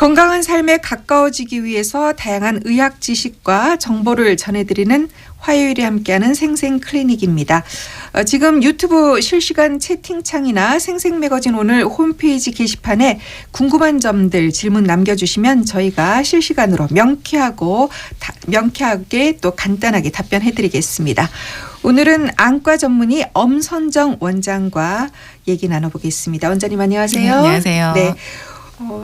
건강한 삶에 가까워지기 위해서 다양한 의학 지식과 정보를 전해드리는 화요일에 함께하는 생생클리닉입니다. 지금 유튜브 실시간 채팅창이나 생생매거진 오늘 홈페이지 게시판에 궁금한 점들 질문 남겨주시면 저희가 실시간으로 명쾌하게 또 간단하게 답변해드리겠습니다. 오늘은 안과 전문의 엄선정 원장과 얘기 나눠보겠습니다. 원장님 안녕하세요. 네, 안녕하세요. 네.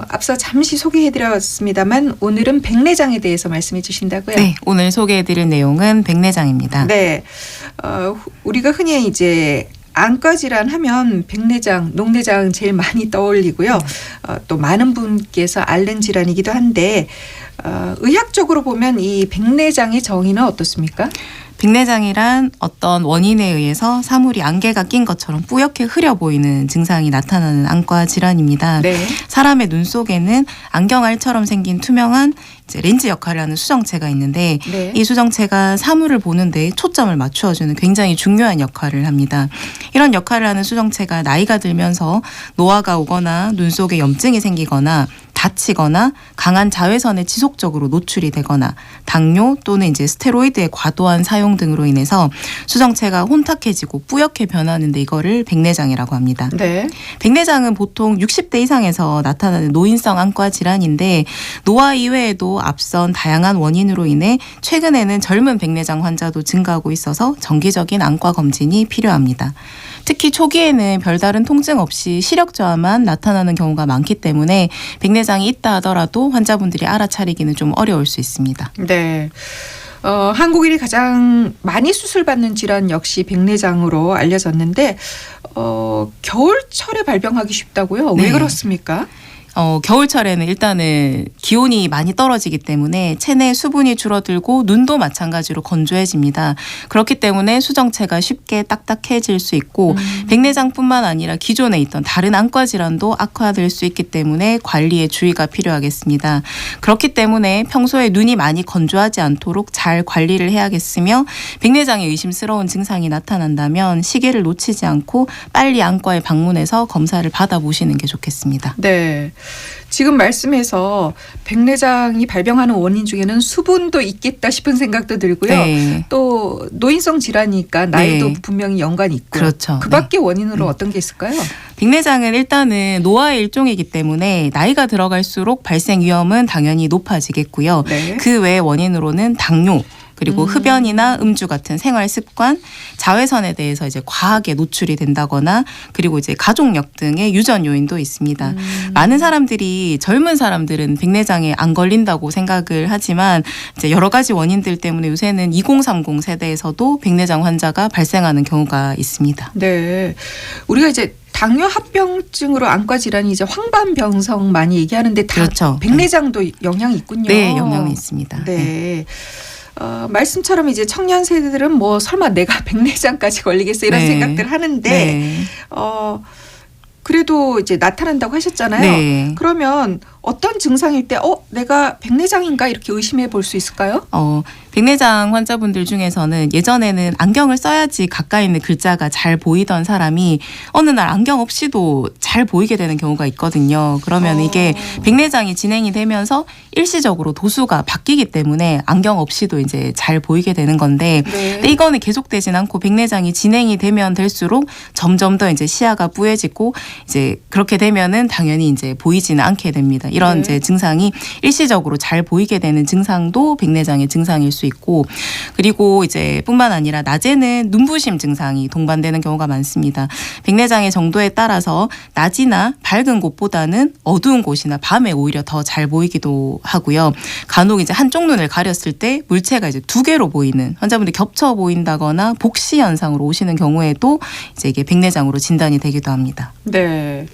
앞서 잠시 소개해드렸습니다만 오늘은 백내장에 대해서 말씀해 주신다고요? 네, 오늘 소개해드릴 내용은 백내장입니다. 네, 우리가 흔히 이제 안과 질환하면 백내장, 녹내장 제일 많이 떠올리고요. 또 많은 분께서 앓는 질환이기도 한데 의학적으로 보면 이 백내장의 정의는 어떻습니까? 백내장이란 어떤 원인에 의해서 사물이 안개가 낀 것처럼 뿌옇게 흐려 보이는 증상이 나타나는 안과 질환입니다. 네. 사람의 눈 속에는 안경알처럼 생긴 투명한 이제 렌즈 역할을 하는 수정체가 있는데 네. 이 수정체가 사물을 보는데 초점을 맞추어주는 굉장히 중요한 역할을 합니다. 이런 역할을 하는 수정체가 나이가 들면서 노화가 오거나 눈 속에 염증이 생기거나 다치거나 강한 자외선에 지속적으로 노출이 되거나 당뇨 또는 이제 스테로이드의 과도한 사용 등으로 인해서 수정체가 혼탁해지고 뿌옇게 변하는데 이거를 백내장이라고 합니다. 네. 백내장은 보통 60대 이상에서 나타나는 노인성 안과 질환인데 노화 이외에도 앞선 다양한 원인으로 인해 최근에는 젊은 백내장 환자도 증가하고 있어서 정기적인 안과 검진이 필요합니다. 특히 초기에는 별다른 통증 없이 시력 저하만 나타나는 경우가 많기 때문에 백내장이 있다 하더라도 환자분들이 알아차리기는 좀 어려울 수 있습니다. 네. 한국인이 가장 많이 수술받는 질환 역시 백내장으로 알려졌는데 겨울철에 발병하기 쉽다고요? 왜 네. 그렇습니까? 겨울철에는 일단은 기온이 많이 떨어지기 때문에 체내 수분이 줄어들고 눈도 마찬가지로 건조해집니다. 그렇기 때문에 수정체가 쉽게 딱딱해질 수 있고 백내장뿐만 아니라 기존에 있던 다른 안과 질환도 악화될 수 있기 때문에 관리에 주의가 필요하겠습니다. 그렇기 때문에 평소에 눈이 많이 건조하지 않도록 잘 관리를 해야겠으며 백내장에 의심스러운 증상이 나타난다면 시기를 놓치지 않고 빨리 안과에 방문해서 검사를 받아보시는 게 좋겠습니다. 네. 지금 말씀해서 백내장이 발병하는 원인 중에는 수분도 있겠다 싶은 생각도 들고요. 네. 또 노인성 질환이니까 나이도 네. 분명히 연관이 있고. 그렇죠. 그 밖에 원인으로 어떤 게 있을까요? 백내장은 일단은 노화의 일종이기 때문에 나이가 들어갈수록 발생 위험은 당연히 높아지겠고요. 네. 그 외의 원인으로는 당뇨, 그리고 흡연이나 음주 같은 생활 습관, 자외선에 대해서 이제 과하게 노출이 된다거나 그리고 이제 가족력 등의 유전 요인도 있습니다. 많은 사람들이 젊은 사람들은 백내장에 안 걸린다고 생각을 하지만 이제 여러 가지 원인들 때문에 요새는 2030 세대에서도 백내장 환자가 발생하는 경우가 있습니다. 네. 우리가 이제 당뇨 합병증으로 안과 질환이 이제 황반병성 많이 얘기하는데 다 그렇죠. 백내장도 영향이 있군요. 네, 영향이 있습니다. 네. 말씀처럼 이제 청년 세대들은 뭐 설마 내가 백내장까지 걸리겠어 이런 네. 생각들 하는데 네. 그래도 이제 나타난다고 하셨잖아요. 네. 그러면 어떤 증상일 때 내가 백내장인가 이렇게 의심해 볼 수 있을까요? 백내장 환자분들 중에서는 예전에는 안경을 써야지 가까이 있는 글자가 잘 보이던 사람이 어느 날 안경 없이도 잘 보이게 되는 경우가 있거든요. 그러면 이게 백내장이 진행이 되면서 일시적으로 도수가 바뀌기 때문에 안경 없이도 이제 잘 보이게 되는 건데 네. 근데 이거는 계속되진 않고 백내장이 진행이 되면 될수록 점점 더 이제 시야가 뿌얘지고 이제 그렇게 되면은 당연히 이제 보이지는 않게 됩니다. 이런 네. 이제 증상이 일시적으로 잘 보이게 되는 증상도 백내장의 증상일 수 있고 그리고 이제 뿐만 아니라 낮에는 눈부심 증상이 동반되는 경우가 많습니다. 백내장의 정도에 따라서 낮이나 밝은 곳보다는 어두운 곳이나 밤에 오히려 더 잘 보이기도 하고요. 간혹 이제 한쪽 눈을 가렸을 때 물체가 이제 두 개로 보이는 환자분들이 겹쳐 보인다거나 복시 현상으로 오시는 경우에도 이제 이게 백내장으로 진단이 되기도 합니다. 네.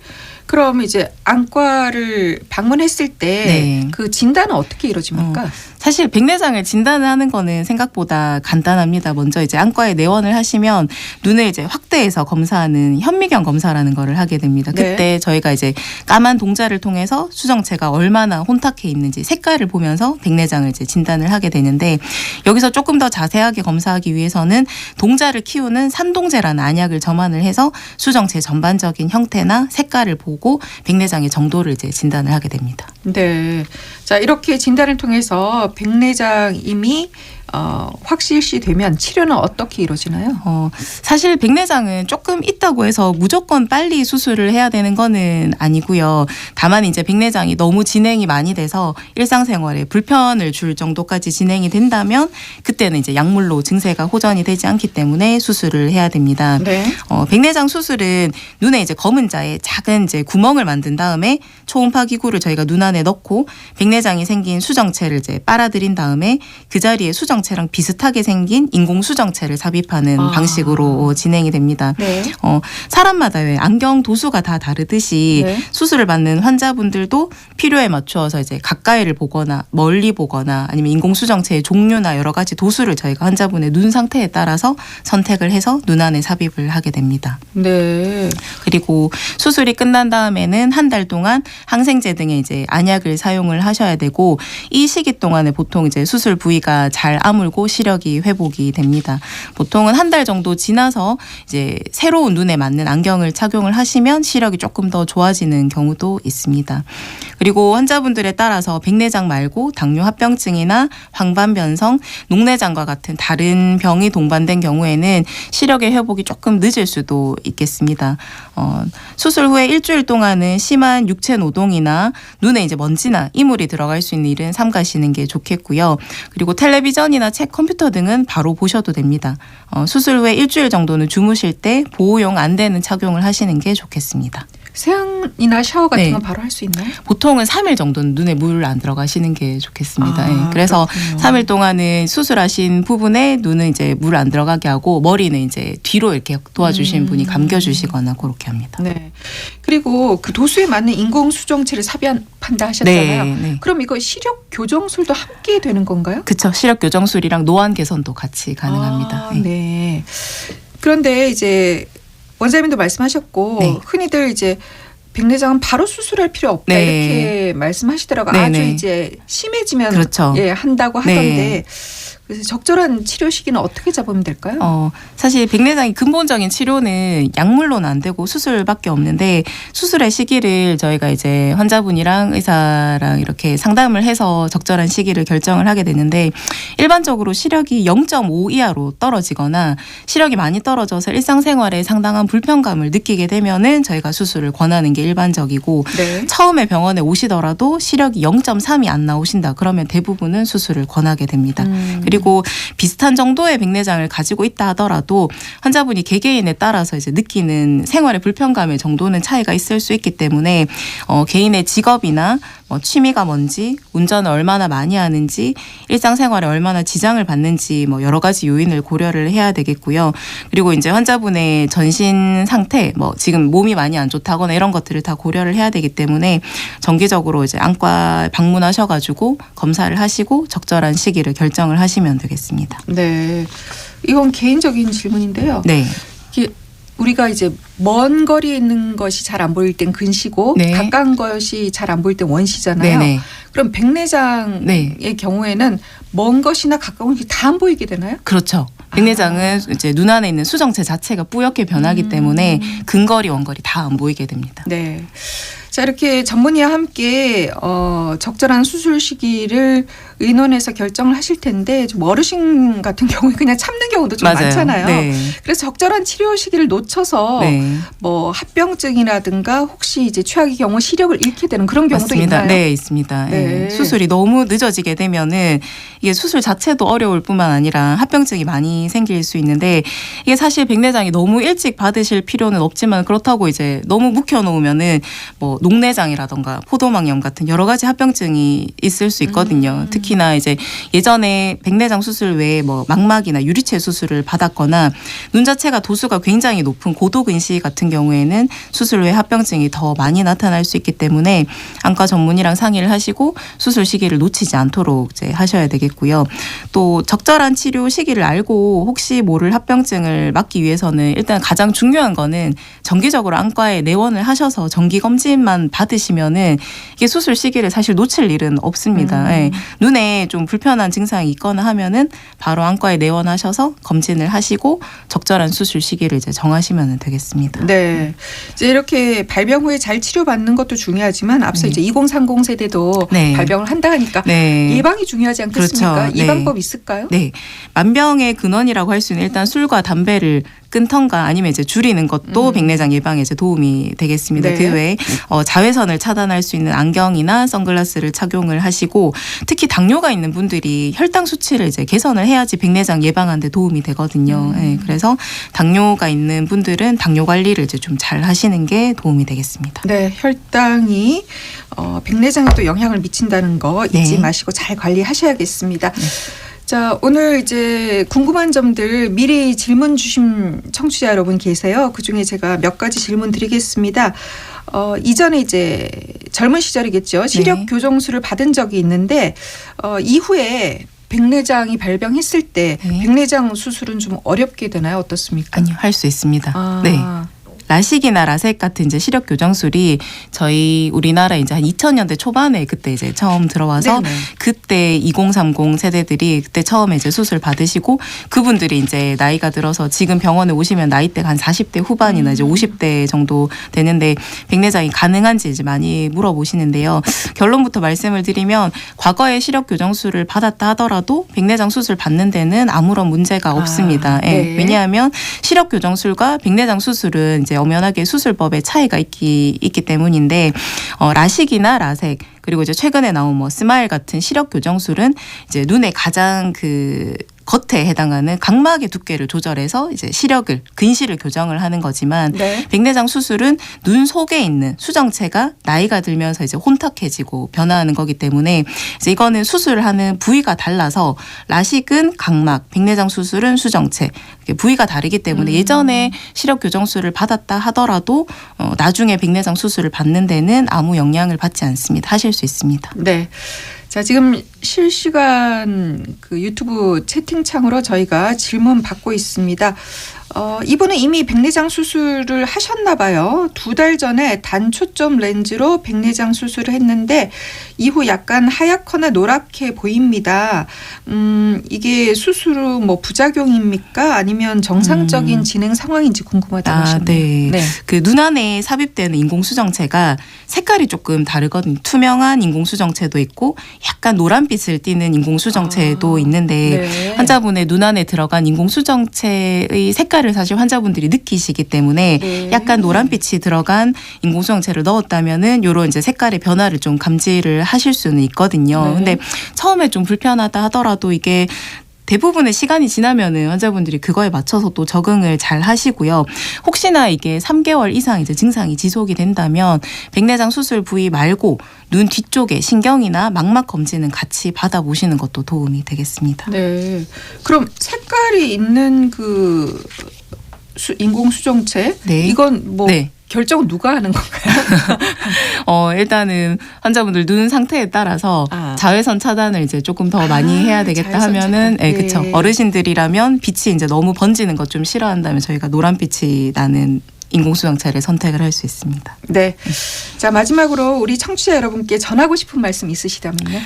그럼 이제 안과를 방문했을 때 그 네. 진단은 어떻게 이루어집니까? 사실 백내장을 진단을 하는 거는 생각보다 간단합니다. 먼저 이제 안과에 내원을 하시면 눈을 이제 확대해서 검사하는 현미경 검사라는 거를 하게 됩니다. 그때 네. 저희가 이제 까만 동자를 통해서 수정체가 얼마나 혼탁해 있는지 색깔을 보면서 백내장을 이제 진단을 하게 되는데 여기서 조금 더 자세하게 검사하기 위해서는 동자를 키우는 산동제라는 안약을 점안을 해서 수정체 전반적인 형태나 색깔을 보고 보고 백내장의 정도를 이제 진단을 하게 됩니다. 네. 자, 이렇게 진단을 통해서 백내장임이 확실시되면 치료는 어떻게 이루어지나요? 사실 백내장은 조금 있다고 해서 무조건 빨리 수술을 해야 되는 거는 아니고요. 다만 이제 백내장이 너무 진행이 많이 돼서 일상생활에 불편을 줄 정도까지 진행이 된다면 그때는 이제 약물로 증세가 호전이 되지 않기 때문에 수술을 해야 됩니다. 네. 백내장 수술은 눈에 이제 검은 자에 작은 이제 구멍을 만든 다음에 초음파 기구를 저희가 눈 안에 넣고 백내장이 생긴 수정체를 이제 빨아들인 다음에 그 자리에 수정체랑 비슷하게 생긴 인공 수정체를 삽입하는 방식으로 진행이 됩니다. 네. 사람마다 왜 안경 도수가 다 다르듯이 네. 수술을 받는 환자분들도 필요에 맞추어서 이제 가까이를 보거나 멀리 보거나 아니면 인공 수정체의 종류나 여러 가지 도수를 저희가 환자분의 눈 상태에 따라서 선택을 해서 눈 안에 삽입을 하게 됩니다. 네. 그리고 수술이 끝난 다음에는 한 달 동안 항생제 등의 이제 안약을 사용을 하셔야 되고 이 시기 동안에 보통 이제 수술 부위가 잘 아물고 시력이 회복이 됩니다. 보통은 한 달 정도 지나서 이제 새로운 눈에 맞는 안경을 착용을 하시면 시력이 조금 더 좋아지는 경우도 있습니다. 그리고 환자분들에 따라서 백내장 말고 당뇨 합병증이나 황반변성, 녹내장과 같은 다른 병이 동반된 경우에는 시력의 회복이 조금 늦을 수도 있겠습니다. 수술 후에 일주일 동안은 심한 육체 노동이나 눈에 이제 먼지나 이물이 들어갈 수 있는 일은 삼가시는 게 좋겠고요. 그리고 텔레비전이나 책, 컴퓨터 등은 바로 보셔도 됩니다. 수술 후에 일주일 정도는 주무실 때 보호용 안대는 착용을 하시는 게 좋겠습니다. 세안이나 샤워 같은 네. 건 바로 할 수 있나요? 보통은 3일 정도는 눈에 물 안 들어가시는 게 좋겠습니다. 예. 그래서 그렇군요. 3일 동안은 수술하신 부분에 눈은 이제 물 안 들어가게 하고 머리는 이제 뒤로 이렇게 도와주신 분이 감겨주시거나 그렇게 합니다. 네. 그리고 그 도수에 맞는 인공 수정체를 삽입한다 하셨잖아요. 네. 그럼 이거 시력 교정술도 함께 되는 건가요? 그렇죠. 시력 교정술이랑 노안 개선도 같이 가능합니다. 네. 네. 그런데 이제 원장님도 말씀하셨고 네. 흔히들 이제 백내장은 바로 수술할 필요 없다 네. 이렇게 말씀하시더라고요. 네, 아주 네. 이제 심해지면 그렇죠. 예, 한다고 하던데 네. 그래서 적절한 치료 시기는 어떻게 잡으면 될까요? 사실 백내장의 근본적인 치료는 약물로는 안 되고 수술밖에 없는데 수술의 시기를 저희가 이제 환자분이랑 의사랑 이렇게 상담을 해서 적절한 시기를 결정을 하게 되는데 일반적으로 시력이 0.5 이하로 떨어지거나 시력이 많이 떨어져서 일상생활에 상당한 불편감을 느끼게 되면은 저희가 수술을 권하는 게 일반적이고 네. 처음에 병원에 오시더라도 시력이 0.3이 안 나오신다 그러면 대부분은 수술을 권하게 됩니다. 그리고 비슷한 정도의 백내장을 가지고 있다 하더라도 환자분이 개개인에 따라서 이제 느끼는 생활의 불편감의 정도는 차이가 있을 수 있기 때문에 개인의 직업이나 취미가 뭔지, 운전을 얼마나 많이 하는지, 일상생활에 얼마나 지장을 받는지 여러 가지 요인을 고려를 해야 되겠고요. 그리고 이제 환자분의 전신 상태, 지금 몸이 많이 안 좋다거나 이런 것들을 다 고려를 해야 되기 때문에 정기적으로 이제 안과 방문하셔가지고 검사를 하시고 적절한 시기를 결정을 하시면 되겠습니다. 네. 이건 개인적인 질문인데요. 네. 우리가 이제 먼 거리에 있는 것이 잘 안 보일 땐 근시고 네. 가까운 것이 잘 안 보일 땐 원시잖아요. 네네. 그럼 백내장의 네. 경우에는 먼 것이나 가까운 것이 다 안 보이게 되나요? 그렇죠. 백내장은 이제 눈 안에 있는 수정체 자체가 뿌옇게 변하기 때문에 근거리, 원거리 다 안 보이게 됩니다. 네. 자, 이렇게 전문의와 함께 적절한 수술 시기를 의논해서 결정을 하실 텐데 좀 어르신 같은 경우에 그냥 참는 경우도 좀 맞아요. 많잖아요. 네. 그래서 적절한 치료 시기를 놓쳐서 네. 합병증이라든가 혹시 이제 최악의 경우 시력을 잃게 되는 그런 경우도 맞습니다. 있나요? 네, 있습니다. 네. 네. 수술이 너무 늦어지게 되면은 이게 수술 자체도 어려울 뿐만 아니라 합병증이 많이 생길 수 있는데 이게 사실 백내장이 너무 일찍 받으실 필요는 없지만 그렇다고 이제 너무 묵혀놓으면은 녹내장이라던가 포도막염 같은 여러 가지 합병증이 있을 수 있거든요. 특히나 이제 예전에 백내장 수술 외에 망막이나 유리체 수술을 받았거나 눈 자체가 도수가 굉장히 높은 고도근시 같은 경우에는 수술 후에 합병증이 더 많이 나타날 수 있기 때문에 안과 전문의랑 상의를 하시고 수술 시기를 놓치지 않도록 이제 하셔야 되겠고요. 또 적절한 치료 시기를 알고 혹시 모를 합병증을 막기 위해서는 일단 가장 중요한 거는 정기적으로 안과에 내원을 하셔서 정기 검진만 수술만 받으시면은 이게 수술 시기를 사실 놓칠 일은 없습니다. 예. 눈에 좀 불편한 증상이 있거나 하면은 바로 안과에 내원하셔서 검진을 하시고 적절한 수술 시기를 이제 정하시면 되겠습니다. 네. 이제 이렇게 발병 후에 잘 치료받는 것도 중요하지만 앞서 이제 2030 세대도 네. 발병을 한다 하니까 네. 예방이 중요하지 않겠습니까? 그렇죠. 네. 예방법 있을까요? 네. 만병의 근원이라고 할 수 있는 일단 술과 담배를 끊던가 아니면 이제 줄이는 것도 백내장 예방에 이제 도움이 되겠습니다. 네. 그 외에 자외선을 차단할 수 있는 안경이나 선글라스를 착용을 하시고 특히 당뇨가 있는 분들이 혈당 수치를 이제 개선을 해야지 백내장 예방하는 데 도움이 되거든요. 네. 그래서 당뇨가 있는 분들은 당뇨 관리를 이제 좀 잘 하시는 게 도움이 되겠습니다. 네, 혈당이 백내장에 또 영향을 미친다는 거 잊지 네. 마시고 잘 관리하셔야겠습니다. 자, 오늘 이제 궁금한 점들 미리 질문 주신 청취자 여러분 계세요. 그중에 제가 몇 가지 질문 드리겠습니다. 이전에 이제 젊은 시절이겠죠. 시력 네. 교정술을 받은 적이 있는데 이후에 백내장이 발병했을 때 네. 백내장 수술은 좀 어렵게 되나요? 어떻습니까? 아니요, 할 수 있습니다. 아. 네. 라식이나 라섹 같은 이제 시력 교정술이 저희 우리나라 이제 한 2000년대 초반에 그때 이제 처음 들어와서 네네. 그때 2030 세대들이 그때 처음에 이제 수술 받으시고 그분들이 이제 나이가 들어서 지금 병원에 오시면 나이대가 한 40대 후반이나 이제 50대 정도 되는데 백내장이 가능한지 이제 많이 물어보시는데요. 결론부터 말씀을 드리면 과거에 시력 교정술을 받았다 하더라도 백내장 수술 받는 데는 아무런 문제가 없습니다. 예. 네. 왜냐하면 시력 교정술과 백내장 수술은 이제 엄연하게 수술법의 차이가 있기 때문인데 라식이나 라섹 그리고 이제 최근에 나온 뭐 스마일 같은 시력 교정술은 이제 눈에 가장 그 겉에 해당하는 각막의 두께를 조절해서 이제 시력을 근시를 교정을 하는 거지만 네. 백내장 수술은 눈 속에 있는 수정체가 나이가 들면서 이제 혼탁해지고 변화하는 거기 때문에 이제 이거는 수술하는 부위가 달라서 라식은 각막, 백내장 수술은 수정체 이렇게 부위가 다르기 때문에 예전에 시력 교정술을 받았다 하더라도 나중에 백내장 수술을 받는 데는 아무 영향을 받지 않습니다. 하실 수 있습니다. 네. 자, 지금 실시간 그 유튜브 채팅창으로 저희가 질문 받고 있습니다. 이분은 이미 백내장 수술을 하셨나 봐요. 2달 전에 단초점 렌즈로 백내장 수술을 했는데 이후 약간 하얗거나 노랗게 보입니다. 이게 수술 후 뭐 부작용입니까? 아니면 정상적인 진행 상황인지 궁금하다고 하셨네요. 네. 네. 그 눈 안에 삽입되는 인공수정체가 색깔이 조금 다르거든요. 투명한 인공수정체도 있고 약간 노란빛을 띠는 인공수정체도 있는데 네. 환자분의 눈 안에 들어간 인공수정체의 색깔을 사실 환자분들이 느끼시기 때문에 네. 약간 노란빛이 들어간 인공수정체를 넣었다면은 요런 이제 색깔의 변화를 좀 감지를 하실 수는 있거든요. 네. 근데 처음에 좀 불편하다 하더라도 이게 대부분의 시간이 지나면은 환자분들이 그거에 맞춰서 또 적응을 잘 하시고요. 혹시나 이게 3개월 이상 이제 증상이 지속이 된다면 백내장 수술 부위 말고 눈 뒤쪽에 신경이나 망막 검진은 같이 받아보시는 것도 도움이 되겠습니다. 네. 그럼 색깔이 있는 그 인공 수정체 네. 이건 뭐 네. 결정은 누가 하는 건가요? 일단은 환자분들 눈 상태에 따라서 자외선 차단을 이제 조금 더 많이 해야 되겠다 자외선 하면은, 차단. 네, 그렇죠. 네. 어르신들이라면 빛이 이제 너무 번지는 것 좀 싫어한다면 저희가 노란빛이 나는 인공수정체를 선택을 할 수 있습니다. 네. 자, 마지막으로 우리 청취자 여러분께 전하고 싶은 말씀 있으시다면요.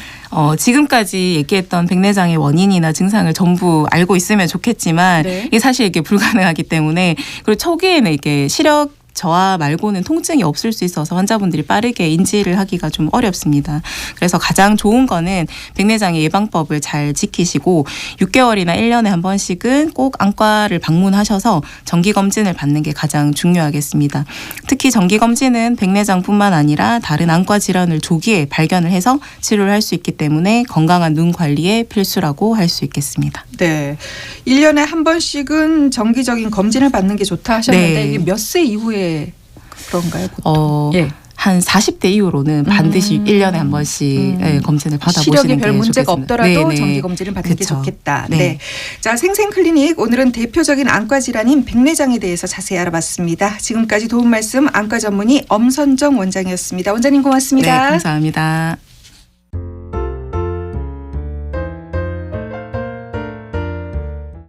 지금까지 얘기했던 백내장의 원인이나 증상을 전부 알고 있으면 좋겠지만 네. 이게 사실 이게 불가능하기 때문에 그리고 초기에는 이게 시력 저하 말고는 통증이 없을 수 있어서 환자분들이 빠르게 인지를 하기가 좀 어렵습니다. 그래서 가장 좋은 거는 백내장의 예방법을 잘 지키시고 6개월이나 1년에 한 번씩은 꼭 안과를 방문하셔서 정기검진을 받는 게 가장 중요하겠습니다. 특히 정기검진은 백내장뿐만 아니라 다른 안과 질환을 조기에 발견을 해서 치료를 할 수 있기 때문에 건강한 눈 관리에 필수라고 할 수 있겠습니다. 네. 1년에 한 번씩은 정기적인 검진을 받는 게 좋다 하셨는데 네. 이게 몇 세 이후에 그런가요? 보통? 예. 한 40대 이후로는 반드시 1년에 한 번씩 검진을 받아보시는 시력에 게 별 문제가 좋겠습니다. 없더라도 네네. 정기 검진을 받는 게 그쵸. 좋겠다. 네. 네. 자, 생생클리닉 오늘은 대표적인 안과 질환인 백내장에 대해서 자세히 알아봤습니다. 지금까지 도움 말씀 안과 전문의 엄선정 원장이었습니다. 원장님 고맙습니다. 네, 감사합니다.